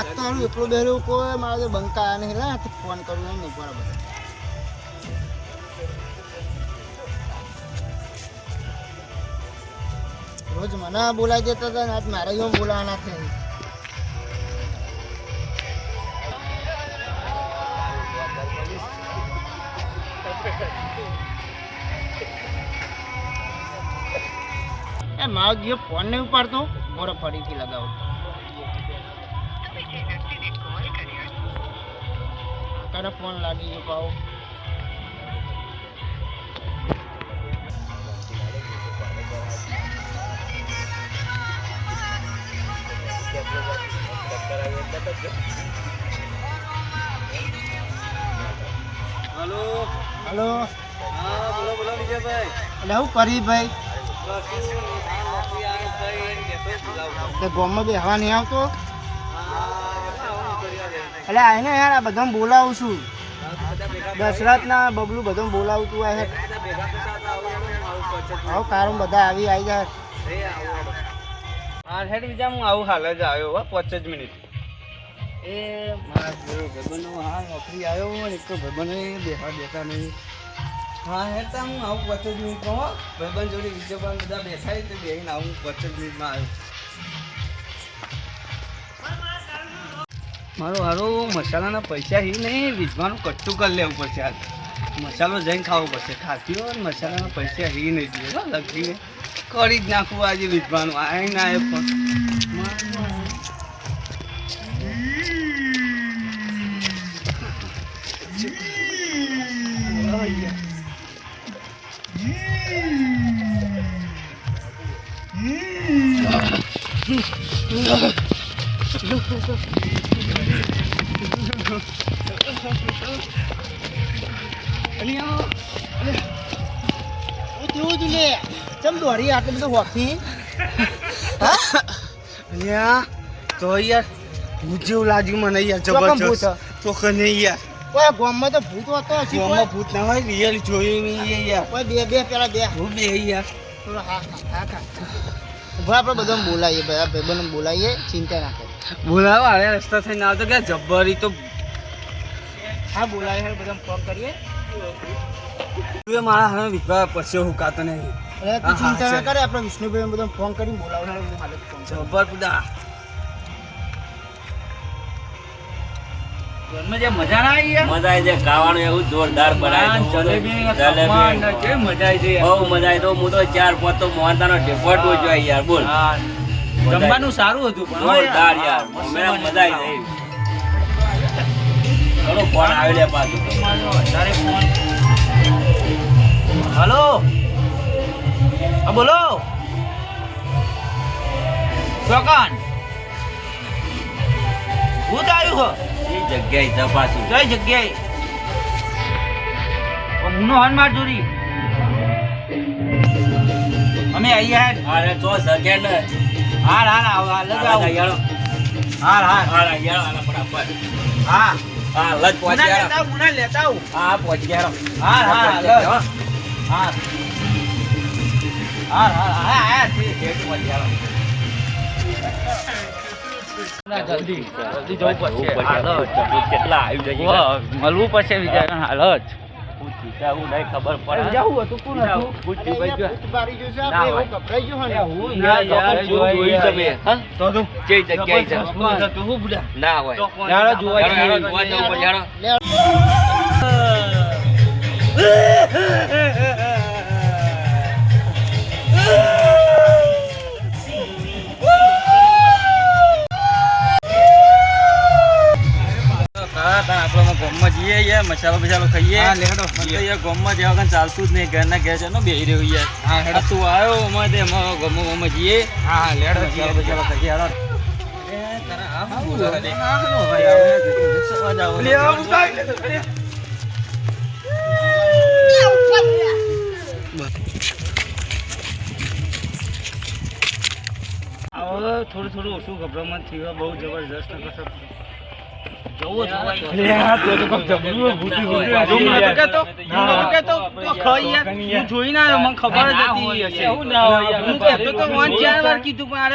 તો હારું એકલો બેરું કોઈ મારે બંકા નહીં લા ફોન કરું નહીં બરાબર રોજ મને બોલાવી દેતા હતા ને આજ મારે એમ બોલાવાના છે મારો જે ફોન નહીં ઉપાડતો મોરો ફરીથી લગાવો તારા ફોન લાગી ગયો પાવો हेलो हेलो हाँ बोलो बोलो विजयभाई એટલે હું કરી ભાઈ તે ગામમાં બેહવા નહીં આવતો એટલે આને યાર આ બધાને બોલાવું છું દશરથના બબલું બધાને બોલાવું તું આ આવું કારણ બધા આવી જાય हाँ हेड विजय હું આવું હાલ જ આવ્યો હો 5 જ મિનિટ એ મારા ભાઈબંધનો હા નોકરી આવ્યો ને એક તો ભાઈબંધ બેહવા દેતા નહીં હા હેડ તા હું આવું 5 જ મિનિટમાં હો ભાઈબંધ જોડે વિજયભાઈ બધા બેસાય તો બેહીને આવું 5 જ મિનિટમાં આવ્યો મારો હારો મસાલાના પૈસા હી નહીં વીજવાનું કટ્ટું કરી લેવું પડશે આજ મસાલો જઈને ખાવો પડશે ખાતી હોય ને મસાલાના પૈસા હી નહીં જોઈએ લગીને કરી જ નાખવું આજે વીજવાનું આવીને આવ્યો પણ ચમ દોડી આટલું બધું હોકી અહીંયા તો યાર ભૂત જેવું લાગ્યું મને યાર જબરજસ્ત તો કને યાર કોઈ ગામમાં તો ભૂત હોતો હશે ગામમાં ભૂત ના હોય રિયલ જોયું નહીં યાર કોઈ બે પેલા બે હું બે યાર થોડો હા આપણે બધાને બોલાવીએ ભાઈ ભાઈબંધને બોલાવીએ ચિંતા ના કરે બોલાવા હવે રસ્તા થઈને આવતો કે જબ્બરી તો હા બોલાવીએ બધાને ફોન કરીએ તું મારા હવે વિધવા પછી હું કાતો નહીં એટલે તું ચિંતા ના કરે આપણે વિષ્ણુભાઈ બધાને ફોન કરીને બોલાવનાર જબ્બર પુદા મજા ના આવી મજા આવી જાય ખાવાનું એવું જોરદાર બનાવી જલેબી મજા આવી બહુ મજા આવી તો હું તો 4-5 તો મોહનતાનો ઢેફટ હોય યાર બોલ જમવાનું સારું હતું જોરદાર યાર મેં મજા આવી ગઈ ચલો ફોન આવી લે પાછું હલો હા બોલો ચોકાન ભૂત આવ્યું એ જગ્યાએ છે પાછું કઈ જગ્યાએ મુનો હન માર જોરી અમે આયા અરે તો સેકન્ડ હાર લગાવ હાર આના ફટાફટ હા હા લજ પહોંચી ગયા મુના લેતા આવું હા પહોંચી ગયા હાર આયા છે પહોંચી ગયા જલ્દી જવું પડશે કેટલા આવી જાય મળવું પડશે વિજય હાલ જ હું નહીં ખબર પડે જાવું હતું કોણ હતું પૂછી ભાઈ બારી જો છે ના આપણે હોય. એવું ગભરાઈ ગયો હોય ને હું યાર જોયું તમે હા તો જે જગ્યાએ છે તું હું બુડા ના હોય યાર જોવા યાર જોવા જવું પડે યાર લે મસાલો બસાલો ખાઈએ ગોમમાં જેવા કઈ ચાલતું જ નહીં ઘરના ઘેર છે ને બેહી રહ્યું યાર તું આવ્યો અમારે તે ગોમમાં જઈએ હા લેડો મસાલો બસાલો ખાઈએ યાર થોડું ઓછું ગભરામણ થયું બહુ જબરજસ્ત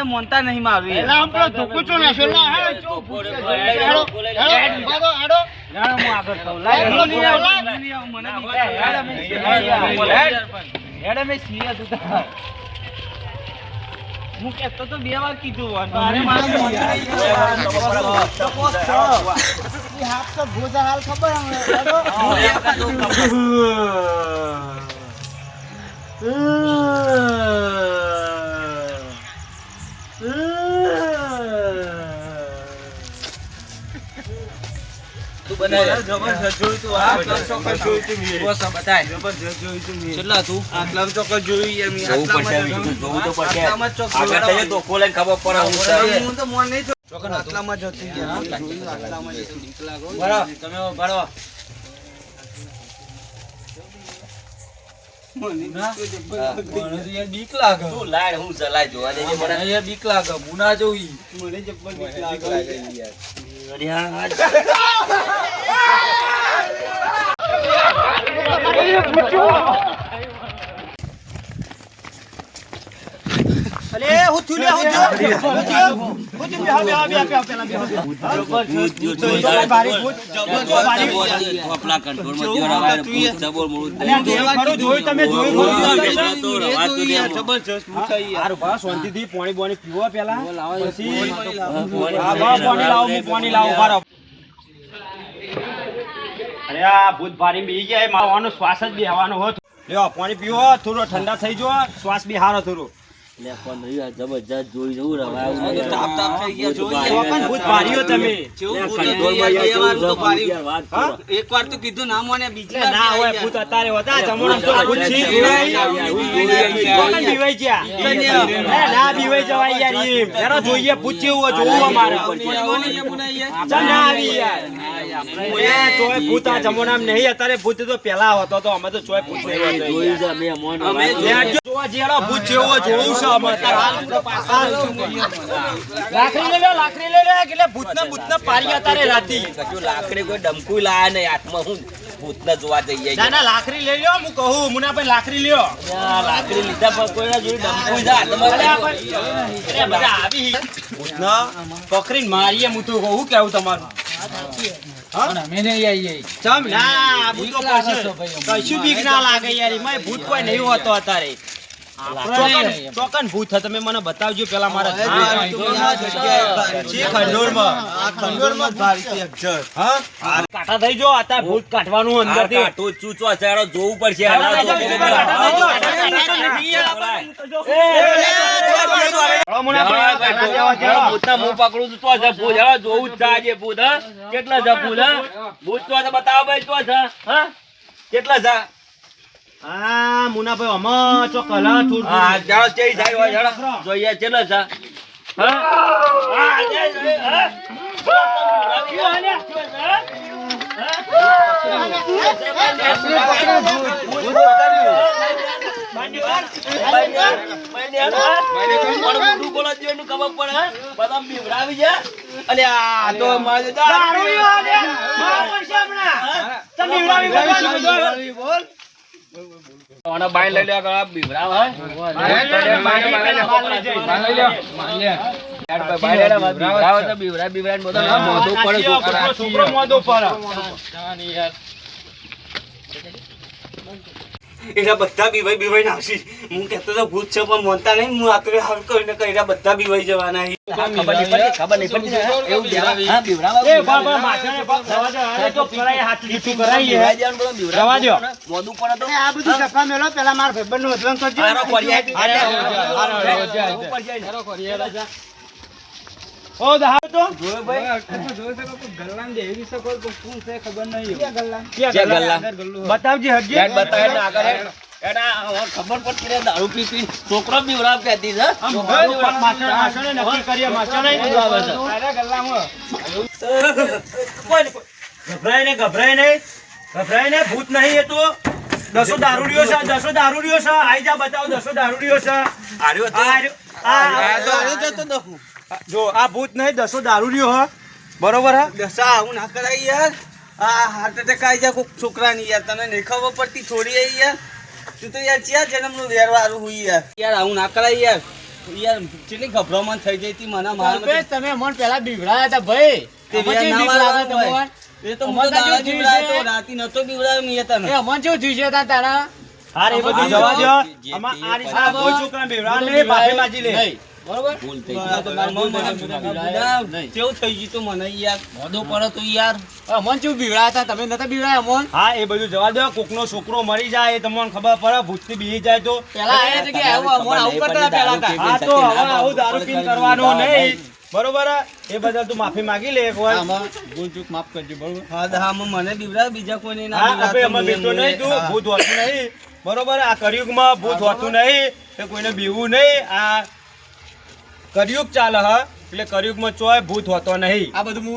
મોનતા નહીં મારું એલા આમ પેલો ધોકો ચો નાખ્યો લા હેડો ચો હેડો હેડો આગળ હું કહેતો તો 2 વાર કીધું હાથ તો ભોજા હાલ ખબર હમે બીક લાગે હું ચલાય જોવા દેજે મને બીક લાગે હું ના જોઈ મને જબ્બર બીક લાગે અલે હું થુલે હું શાંતિથી પાણી બોણી પીવો પેલા પછી પાણી લાવો અરે આ ભૂત ભારી બી ગયા મારવાનો શ્વાસ જ બેહવાનો હોત લ્યો પાણી પીવો થોડો ઠંડા થઈ જો શ્વાસ બી હારો થોડો જબરજસ્ત જોઈ જવું એક વાર તો કીધું ના મને બીજી ના હોય ભૂત અત્યારે હોતા જમણમ તો ભૂત છી બીવાઈ ગયા ના બીવાઈ જવાય યાર એમ જરા જોઈએ ભૂત કેવું જોવું અમારે ચા ના આવી યાર તોય ભૂત આ જમણમ નહીં અત્યારે ભૂત તો પેલા હતો તો અમે તો ચોય ભૂત નહીં જોઈ જા બે મોન અમે જોવા જેડા ભૂત જેવો જોવું છે અમે લાકડી લઈ લે એટલે ભૂતને પારી અત્યારે રાતી લાકડી કોઈ ડમકું લાયા નહીં હાથમાં હું ભૂતને જોવા જઈએ ના ના લાકડી લઈ લ્યો હું કહું મુના ભાઈ લાકડી લ્યો લાકડી લીધા પર કોઈના જોડે ડમકું જા હાથમાં બધા આવી ભૂતને પકડીને મારીએ હું તો કહું કેવું તમારું ચમ ના ભૂત તો કશું બીક ના લાગે યાર એમાં ભૂત કોઈ નહીં હોતો અત્યારે ચોકન ભૂત તમે મને બતાવજો પેલા મારા કાંઠા થઈ જો અત્યારે ભૂત કાઢવાનું અંદર થી ચૂચો ચારો જોવું પડશે પકડું તો ભૂત જોવું જ છે ભૂત કેટલા છે ભૂત ભૂત તો બતાવો ભાઈ તો છે હા કેટલા છે હા મુનાભાઈ અમા ચો કલા થોડ હા જાડો ચઈ જાય હોય જાડો જોઈએ કેટલા છે હા હા બાઈ લઈ લે બીવરાવ છોકરો મોદો પડે એના બધા બીવાઈ નાખી હું કહેતો તો ભૂત છે પણ મોનતા નહીં હું આતરે હાલ કરીને કઈરા બધા બીવાઈ જવાના ખબર નહીં પડતી એવું હા બીવરાવ એ બાબા માથાને પગ થવા દે અરે તો કરાય હાથ લીધું કરાય રવા દો મોદું પડે તો આ બધું સફા મેલો પેલા માર ભાઈબંધનો ઉધવન કરજો આરો કોરિયા ઓ દહાવ તો જોય ભાઈ ક્યાં ગલ્લા બતાવજી હટજી યાર બતાય ને આગળ એના ખબર પડતી રે દારૂ પી પી છોકરો બીવરાવ કહેતી છે માછણે નક્કી કરીએ માછણે આવે છે અરે ગલ્લામાં ગભરાય નહીં ભૂત નહીં એ તો દસો દારૂડિયો છે આઈ જા બતાવો દસો દારૂડિયો છે જો આ ભૂત નહીં દસો દારૂડિયો હ બરોબર હા દશા આવું ના કરાય યાર. આ હાર્ટ એટેક આવી જાય કોઈક છોકરાની યાર, તને નહીં ખબર પડતી થોડી એ યાર. તું તો યાર ક્યાં જન્મનું વેરવાળું હોય યાર. યાર આવું ના કરાય યાર. યાર કેટલી ગભરામણ થઈ જઈ હતી મને મારા તમે મન પેલા બીવડાયા હતા ભાઈ. તે અમને વેર કેવી ના બીક લાગે વાળવાનું હોય. તમને? એ તો અમારે મને દાડા તો જેવું બીવડાયો છે. તો રાતી નતો બીવડાયો મેં તને. એ અમને કેવું થયું છે તાર તારા? હાર એ બધું જવા દો આમાં આ રીતના કોઈ છોકરા બેવડા નહીં માફી માંગી લે નહીં. બરોબર? કેવું થઈ ગયું તું મને યાર. મોઢું પડે તું યાર. અમને કેવું બીવડાયા હતા? તમે નતા બીવડાયા અમને? હા એ બધું જવા દો કોકનો છોકરો મરી જાય એ તમને ખબર પડે ભૂતથી બીહી જાય તો પેલા આયા છે કે આવું આવું કરતા હતા પેલા તા. હા તો હવે આવું દારૂ પીને કરવાનું નહીં બરોબર હે? એ બદલ તું માફી માંગી લે એક વાર આમાં ભૂલ ચૂક માફ કરજો બરોબર? હા હા મને બીવડાવ બીજા કોઈને ના હા આપણે બીવડાવતો. એમાં બીતો નહીં તું હા. ભૂત હોતું નહીં બરોબર આ કળિયુગમાં ભૂત હોતું નહીં એ કોઈને બીવું નહીં આ કળિયુગ ચાલે હ એટલે કળિયુગમાં ચોય ભૂત હોતો નહીં આ બધું હું